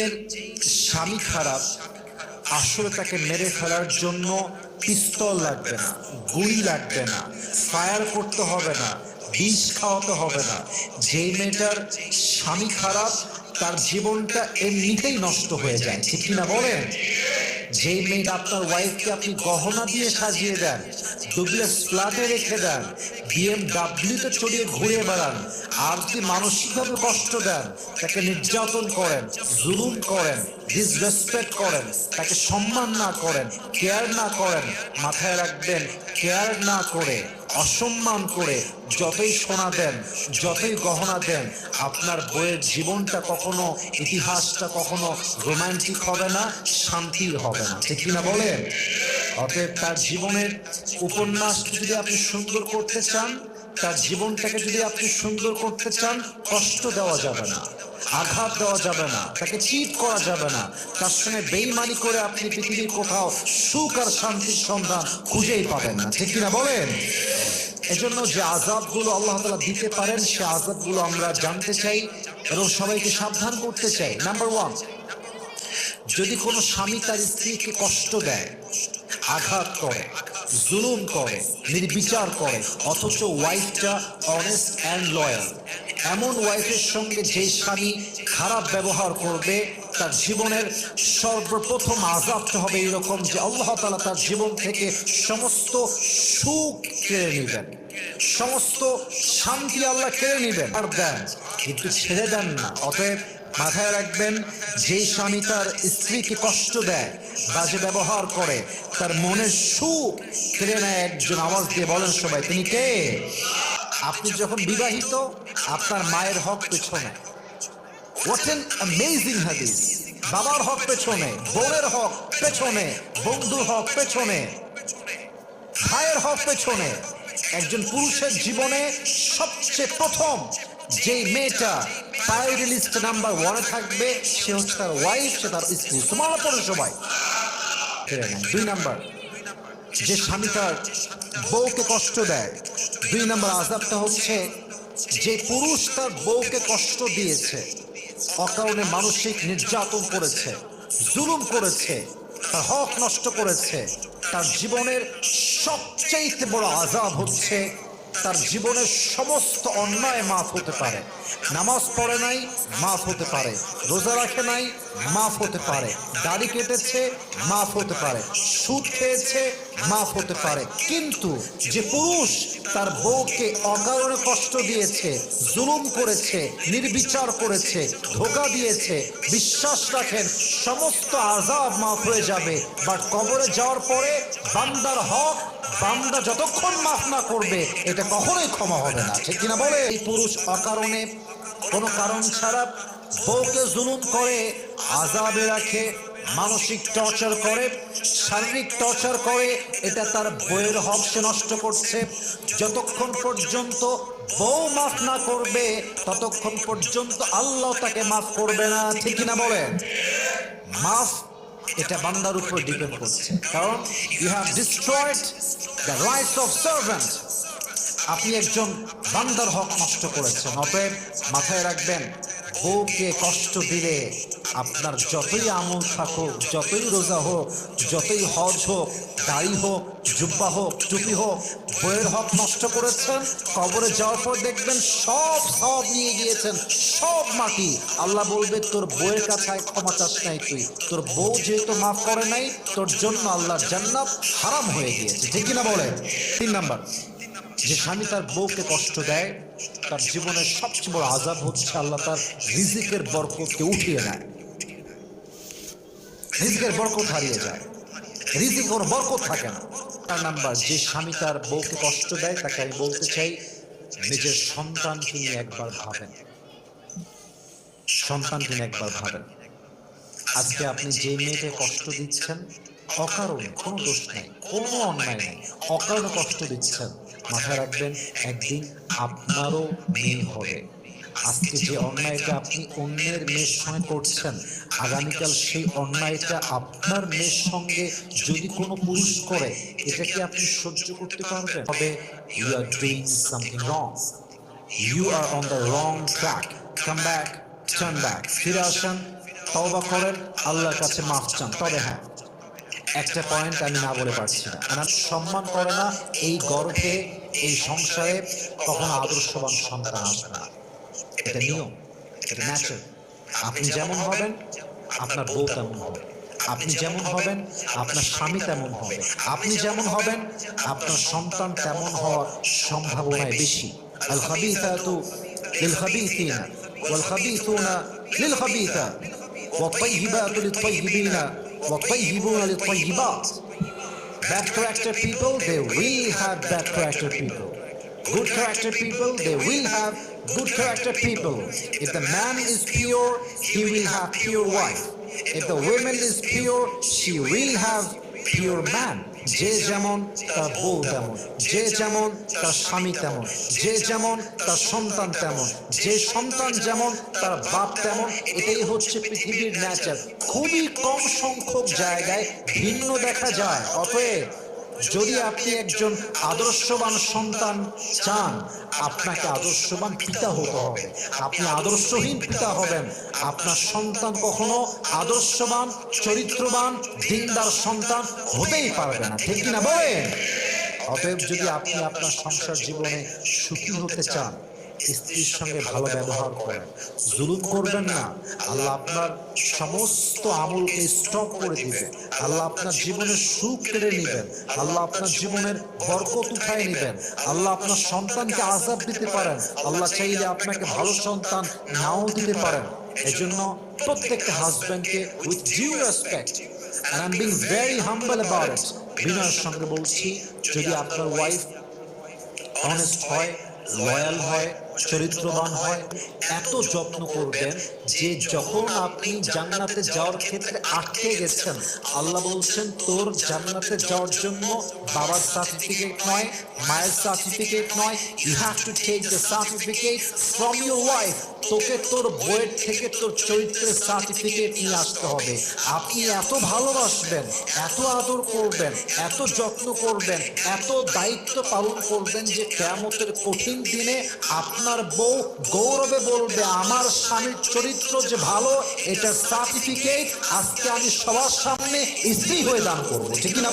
এর স্বামী খারাপ, আসলে তাকে মেরে ফেলার জন্য পিস্তল লাগবে না, গুলি লাগবে না, ফায়ার করতে হবে না, বিষ খাওয়াতে হবে না। যেই মেয়েটার স্বামী খারাপ তার জীবনটা এমনিতেই নষ্ট হয়ে যায়, ঠিক কিনা বলেন? যেই মেয়েটা আপনার ওয়াইফকে আপনি গহনা দিয়ে সাজিয়ে দেন, ডুপ্লেক্স ফ্ল্যাটে রেখে দেন, বিএমডাব্লিউতে চড়িয়ে ঘুরে বেড়ান, আর যদি মানসিকভাবে কষ্ট দেন, তাকে নির্যাতন করেন, জুলুম করেন, ডিসরেসপেক্ট করেন, তাকে সম্মান না করেন, কেয়ার না করেন, মাথায় রাখবেন, কেয়ার না করে, অসম্মান করে যতই সোনা দেন, যতই গহনা দেন, আপনার বইয়ের জীবনটা কখনো, ইতিহাসটা কখনো রোমান্টিক হবে না, শান্তির হবে না, ঠিক কিনা বলেন? অতএব তার জীবনের উপন্যাস যদি আপনি সুন্দর করতে চান, তার জীবনটাকে যদি আপনি সুন্দর করতে চান, কষ্ট দেওয়া যাবে না, আঘাত দেওয়া যাবে না, তাকে চিট করা যাবে না, তার সঙ্গে বেইমানি করে আপনি পৃথিবীর কোথাও সুখ আর শান্তির সন্ধান খুঁজেই পাবেন না, ঠিক কিনা বলেন? এজন্য যে আযাবগুলো আল্লাহ তাআলা দিতে পারেন, সে আযাবগুলো আমরা জানতে চাই এবং সবাইকে সাবধান করতে চাই। নাম্বার 1, যদি কোনো স্বামী তার স্ত্রীকে কষ্ট দেয়, আঘাত করে, জুলুম করে, নির্বিচার করে, অথচ ওয়াইফটা অনেস্ট অ্যান্ড লয়াল, এমন ওয়াইফের সঙ্গে যে স্বামী খারাপ ব্যবহার করবে, তার জীবনের সর্বপ্রথম আযাবটা হবে এরকম যে আল্লাহ তাআলা তার জীবন থেকে সমস্ত সুখ কেড়ে নেবেন, সমস্ত শান্তি আল্লাহ কেড়ে নেবেন আর দেন, কিন্তু ছেড়ে দেন না। অতএব মাথায় রাখবেন, যে স্বামী তার স্ত্রীকে কষ্ট দেয়, বাজে ব্যবহার করে, তার মনের সুখ কেড়ে নেয়, একজন আওয়াজ দিয়ে বলেন সবাই, তিনি কে? আপনি যখন বিবাহিত, আপনার মায়ের হক পেছনে, হোয়াট অ্যান অ্যামেজিং হাদিস, বাবার হক পেছনে, বোনের হক পেছনে, বন্ধুর হক পেছনে, ভাইয়ের হক পেছনে। একজন পুরুষের জীবনে সবচেয়ে প্রথম যে মেয়েটা প্রায়োরিটি লিস্ট নাম্বার 1-এ থাকবে, সে হচ্ছে তার ওয়াইফ, সে তার স্ত্রী। তোমার পরে সবাই 2 নাম্বার, যে স্বামী তার বউকে কষ্ট দেয়, 2 নাম্বার আযাবটা হচ্ছে যে পুরুষ তার বউকে কষ্ট দিয়েছে, অকারণে মানসিক নির্যাতন করেছে, জুলুম করেছে, তার হক নষ্ট করেছে, তার জীবনের সবচেয়ে বড় আযাব হচ্ছে তার জীবনের সমস্ত অন্যায় মাফ হতে পারে। নামাজ পড়ে নাই, মাফ হতে পারে। রোজা রাখে নাই, মাফ হতে পারে। দাড়ি কেটেছে, মাফ হতে পারে। সুদ খেয়েছে, মাফ হতে পারে। কিন্তু যে পুরুষ তার বউকে অকারণে কষ্ট দিয়েছে, জুলুম করেছে, নির্বিচার করেছে, ধোঁকা দিয়েছে, বিশ্বাস রাখেন সমস্ত আযাব মাফ হয়ে যাবে, বাট কবরে যাওয়ার পরে বান্দার হক বান্দা যতক্ষণ মাফ না করবে, এটা কখনোই ক্ষমা হবে না, ঠিক কিনা বলে? এই পুরুষ অকারণে, কোনো কারণ ছাড়া বউকে জুলুম করে, আযাবে রাখে, মানসিক টর্চার করে, শারীরিক টর্চার করে, এটা তার বউয়ের হক সে নষ্ট করছে। যতক্ষণ পর্যন্ত বউ মাফ না করবে, ততক্ষণ পর্যন্ত আল্লাহ তাকে মাফ করবে না, ঠিক কিনা বলেন? মাফ এটা বান্দার উপর ডিপেন্ড করছে, কারণ you have destroyed the rights of servant. আপনি একজন বান্দার হক নষ্ট করেছেন। অতএব মাথায় রাখবেন, বউকে কষ্ট দিলে আপনার যতই আমল থাকুক, যতই রোজা হোক, যতই হজ হোক, দাড়ি হোক, জুব্বা হোক, টুপি হোক, বউয়ের হক নষ্ট করেছেন, কবরে যাওয়ার পর দেখবেন সব নিয়ে গিয়েছেন, সব মাটি। আল্লাহ বলবে, তোর বউয়ের কাছে ক্ষমা চাস নাই তুই, তোর বউ যেহেতু মাফ করে নাই, তোর জন্য আল্লাহর জান্নাত হারাম হয়ে গিয়েছে, ঠিক কিনা বলে? 3 নাম্বার, যে স্বামী তার বউকে কষ্ট দেয়, তার জীবনের সবচেয়ে বড় আযাব হচ্ছে আল্লাহ তার রিজিকের বরকতকে উঠিয়ে নেয়, রিজিকের বরকত হারিয়ে যায়, রিজিক কোনো বরকত থাকে না। 4 নাম্বার, যে স্বামী তার বউকে কষ্ট দেয়, তাকে আমি বলতে চাই, নিজের সন্তানকে নিয়ে একবার ভাবেন, সন্তানকে নিয়ে একবার ভাবেন। আজকে আপনি যে মেয়েকে কষ্ট দিচ্ছেন, অকারণে, কোনো দোষ নাই, কোনো অন্যায় নেই, অকারণে কষ্ট দিচ্ছেন, মাথায় রাখবেন একদিন আপনারও মেয়ে হবে। আজকে যে অন্যায়টা আপনি অন্যের মেয়ের সঙ্গে করছেন, আগামীকাল সেই অন্যায়টা আপনার মেয়ের সঙ্গে যদি কোনো পুরুষ করে, এটা কি আপনি সহ্য করতে পারবেন? তবে you are doing something wrong, you are on the wrong track, come back, turn back, ফিরে আসেন, তওবা করেন, আল্লাহর কাছে মাফ চান। তবে হ্যাঁ, একটা পয়েন্ট আমি না বলে পারছি না, আমার সম্মান করে না এই গর্ভে, এই সংসারে কখনো আদর্শবান সন্তান আসবে না। এটা নিয়ম, এটা ন্যাচারাল। আপনি যেমন হবেন আপনার বউ তেমন হবে, আপনি যেমন হবেন আপনার স্বামী তেমন হবে, আপনি যেমন হবেন আপনার সন্তান তেমন হওয়ার সম্ভাবনায় বেশি। আল খাবিসাতু লিল খাবিসিনা ওয়াল খাবিসুনা লিল খাবিসাত ওয়াত তাইয়িবাতু লিত তাইয়িবিনা ওয়াত তাইয়িবুনা লিত তাইয়িবাত। Bad character people, they will have bad character people. Good character people, they will have good character people. If the man is pure, he will have pure wife. If the woman is pure, she will have pure man. যে যেমন তার বউ তেমন, যে যেমন তার স্বামী তেমন, যে যেমন তার সন্তান তেমন, যে সন্তান যেমন তার বাপ তেমন। এটাই হচ্ছে পৃথিবীর ন্যাচার। খুবই কম সংখ্যক জায়গায় ভিন্ন দেখা যায়। অতএব যদি আপনি একজন আদর্শবান সন্তান চান, আপনাকে আদর্শবান পিতা হতে হবে। আপনি আদর্শহীন পিতা হবেন, আপনার সন্তান কখনো আদর্শবান, চরিত্রবান, দিনদার সন্তান হতেই পারবে না। ঠিক কিনা বলেন? অতএব যদি আপনি আপনার সংসার জীবনে সুখী হতে চান, স্ত্রীর সঙ্গে ভালো ব্যবহার করেন, জুলুম করবেন না। আল্লাহ আপনার সমস্ত আমলকে স্টপ করে দিবেন, আল্লাহ আপনার জীবনের সুখ কেড়ে নেবেন, আল্লাহ আপনার জীবনের বরকত উঠায় নেবেন। আল্লাহ আপনার সন্তানকে আযাব দিতে পারেন, আল্লাহ চাইলে আপনাকে ভালো সন্তান নাও দিতে পারেন। এজন্য প্রত্যেকটা হাজব্যান্ডকে with due respect, and I'm being very humble about it, বিনয়ের সঙ্গে বলছি, যদি আপনার ওয়াইফ অনেস্ট হয়, লয়াল হয়, চরিত্রবান হয়, এত যত্ন করবেন যে যখন আপনি জান্নাতে যাওয়ার ক্ষেত্রে আটকে গেছেন, আল্লাহ বলছেন তোর জান্নাতে যাওয়ার জন্য বাবার সার্টিফিকেট নয়, মায়ের সার্টিফিকেট নয়, you have to take the certificate from your wife. তোকে তোর বইয়ের থেকে তোর চরিত্রের সার্টিফিকেট নিয়ে আসতে হবে। আপনি এত ভালোবাসবেন, এত আদর করবেন, এত যত্ন করবেন, এত দায়িত্ব পালন করবেন যে কিয়ামতের কঠিন দিনে আপনার বউ গৌরবে বলবে আমার স্বামীর চরিত্র যে ভালো, এটার সার্টিফিকেট আজকে আমি সবার সামনে স্ত্রী হয়ে দান করবো। ঠিক না?